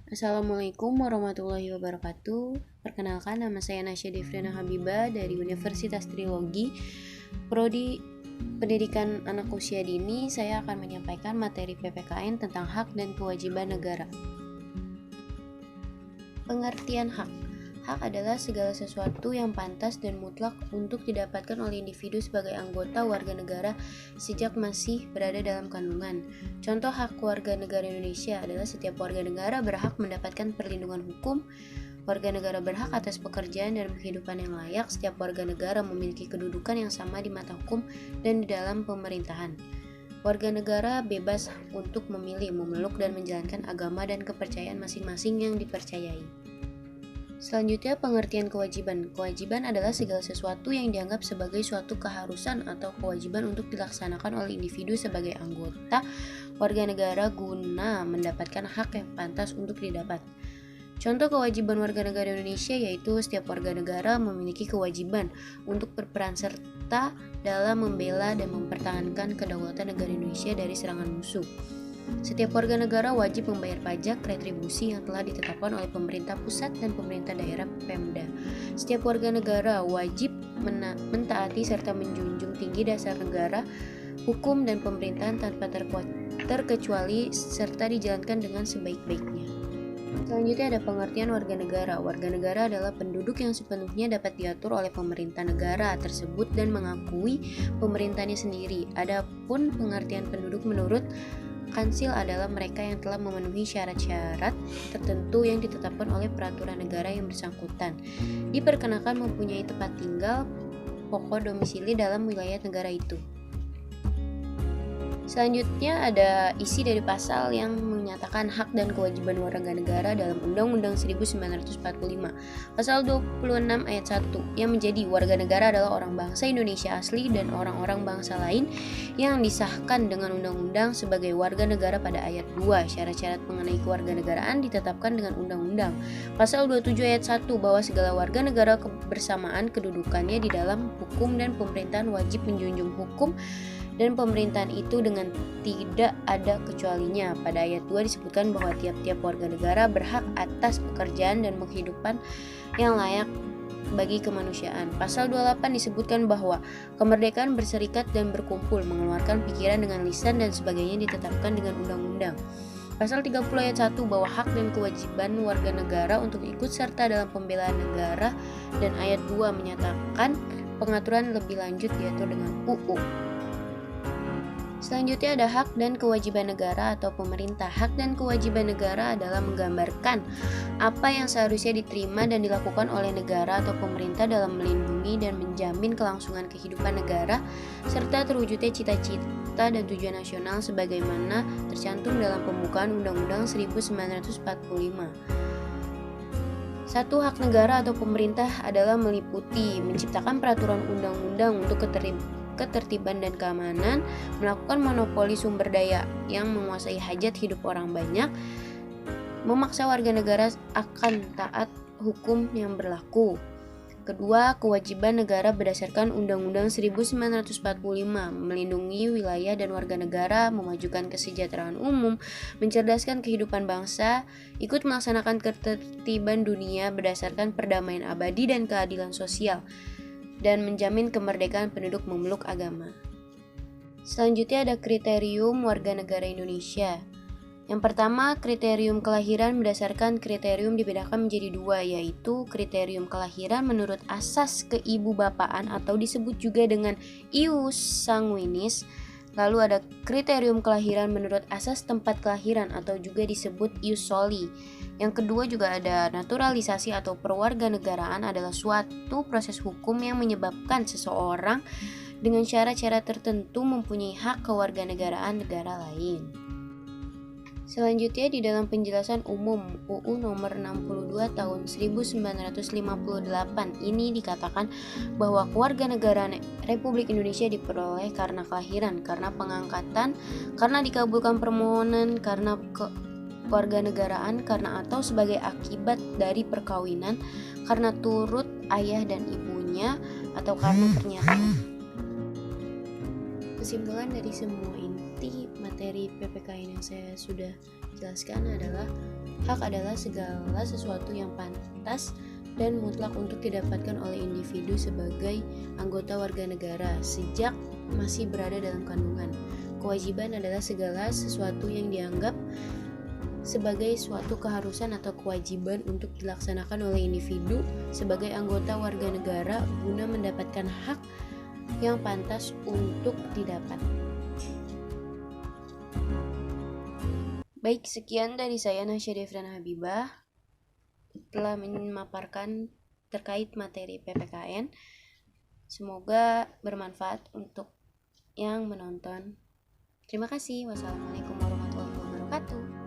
Assalamualaikum warahmatullahi wabarakatuh. Perkenalkan, nama saya Nasya Devriana Habibah dari Universitas Trilogi, Prodi Pendidikan Anak Usia Dini. Saya akan menyampaikan materi PPKN tentang hak dan kewajiban negara. Pengertian hak. Hak adalah segala sesuatu yang pantas dan mutlak untuk didapatkan oleh individu sebagai anggota warga negara sejak masih berada dalam kandungan. Contoh hak warga negara Indonesia adalah setiap warga negara berhak mendapatkan perlindungan hukum, warga negara berhak atas pekerjaan dan kehidupan yang layak, setiap warga negara memiliki kedudukan yang sama di mata hukum dan di dalam pemerintahan. Warga negara bebas untuk memilih, memeluk, dan menjalankan agama dan kepercayaan masing-masing yang dipercayai. Selanjutnya, pengertian kewajiban. Kewajiban adalah segala sesuatu yang dianggap sebagai suatu keharusan atau kewajiban untuk dilaksanakan oleh individu sebagai anggota warga negara guna mendapatkan hak yang pantas untuk didapat. Contoh kewajiban warga negara Indonesia yaitu setiap warga negara memiliki kewajiban untuk berperan serta dalam membela dan mempertahankan kedaulatan negara Indonesia dari serangan musuh. Setiap warga negara wajib membayar pajak retribusi yang telah ditetapkan oleh pemerintah pusat dan pemerintah daerah Pemda. Setiap warga negara wajib mentaati serta menjunjung tinggi dasar negara, hukum dan pemerintahan tanpa terkecuali serta dijalankan dengan sebaik-baiknya. Selanjutnya ada pengertian warga negara. Warga negara adalah penduduk yang sepenuhnya dapat diatur oleh pemerintah negara tersebut dan mengakui pemerintahnya sendiri. Adapun pengertian penduduk menurut Kansil adalah mereka yang telah memenuhi syarat-syarat tertentu yang ditetapkan oleh peraturan negara yang bersangkutan. Diperkenakan mempunyai tempat tinggal pokok domisili dalam wilayah negara itu. Selanjutnya ada isi dari pasal yang menyatakan hak dan kewajiban warga negara dalam Undang-Undang 1945. Pasal 26 ayat 1 yang menjadi warga negara adalah orang bangsa Indonesia asli dan orang-orang bangsa lain yang disahkan dengan undang-undang sebagai warga negara pada ayat 2. Syarat-syarat mengenai kewarganegaraan ditetapkan dengan undang-undang. Pasal 27 ayat 1 bahwa segala warga negara kebersamaan kedudukannya di dalam hukum dan pemerintahan wajib menjunjung hukum dan pemerintahan itu dengan tidak ada kecualinya. Pada ayat 2 disebutkan bahwa tiap-tiap warga negara berhak atas pekerjaan dan penghidupan yang layak bagi kemanusiaan. Pasal 28 disebutkan bahwa kemerdekaan berserikat dan berkumpul, mengeluarkan pikiran dengan lisan dan sebagainya ditetapkan dengan undang-undang. Pasal 30 ayat 1 bahwa hak dan kewajiban warga negara untuk ikut serta dalam pembelaan negara, dan ayat 2 menyatakan pengaturan lebih lanjut diatur dengan UU. Selanjutnya ada hak dan kewajiban negara atau pemerintah. Hak dan kewajiban negara adalah menggambarkan apa yang seharusnya diterima dan dilakukan oleh negara atau pemerintah dalam melindungi dan menjamin kelangsungan kehidupan negara serta terwujudnya cita-cita dan tujuan nasional sebagaimana tercantum dalam pembukaan Undang-Undang 1945. Satu hak negara atau pemerintah adalah meliputi menciptakan peraturan undang-undang untuk ketertiban dan keamanan, melakukan monopoli sumber daya yang menguasai hajat hidup orang banyak, memaksa warga negara akan taat hukum yang berlaku. Kedua, kewajiban negara berdasarkan Undang-Undang 1945, melindungi wilayah dan warga negara, memajukan kesejahteraan umum, mencerdaskan kehidupan bangsa, ikut melaksanakan ketertiban dunia berdasarkan perdamaian abadi dan keadilan sosial, dan menjamin kemerdekaan penduduk memeluk agama. Selanjutnya ada kriterium warga negara Indonesia. Yang pertama, kriterium kelahiran berdasarkan kriterium dibedakan menjadi dua, yaitu kriterium kelahiran menurut asas keibubapaan atau disebut juga dengan ius sanguinis. Lalu ada kriterium kelahiran menurut asas tempat kelahiran atau juga disebut ius soli. Yang kedua juga ada naturalisasi atau perwarganegaraan, adalah suatu proses hukum yang menyebabkan seseorang dengan syarat-syarat tertentu mempunyai hak kewarganegaraan negara lain. Selanjutnya di dalam penjelasan umum UU nomor 62 tahun 1958 ini dikatakan bahwa kewarganegaraan Republik Indonesia diperoleh karena kelahiran, karena pengangkatan, karena dikabulkan permohonan, karena kewarganegaraan, karena atau sebagai akibat dari perkawinan, karena turut ayah dan ibunya, atau karena pernyataan. Kesimpulan dari semua inti materi PPKN yang saya sudah jelaskan adalah Hak adalah segala sesuatu yang pantas dan mutlak untuk didapatkan oleh individu sebagai anggota warga negara sejak masih berada dalam kandungan. Kewajiban adalah segala sesuatu yang dianggap sebagai suatu keharusan atau kewajiban untuk dilaksanakan oleh individu sebagai anggota warga negara guna mendapatkan hak yang pantas untuk didapat. Baik, sekian dari saya Nasya Devriana Habibah telah memaparkan terkait materi PPKN. Semoga bermanfaat untuk yang menonton. Terima kasih. Wassalamualaikum warahmatullahi wabarakatuh.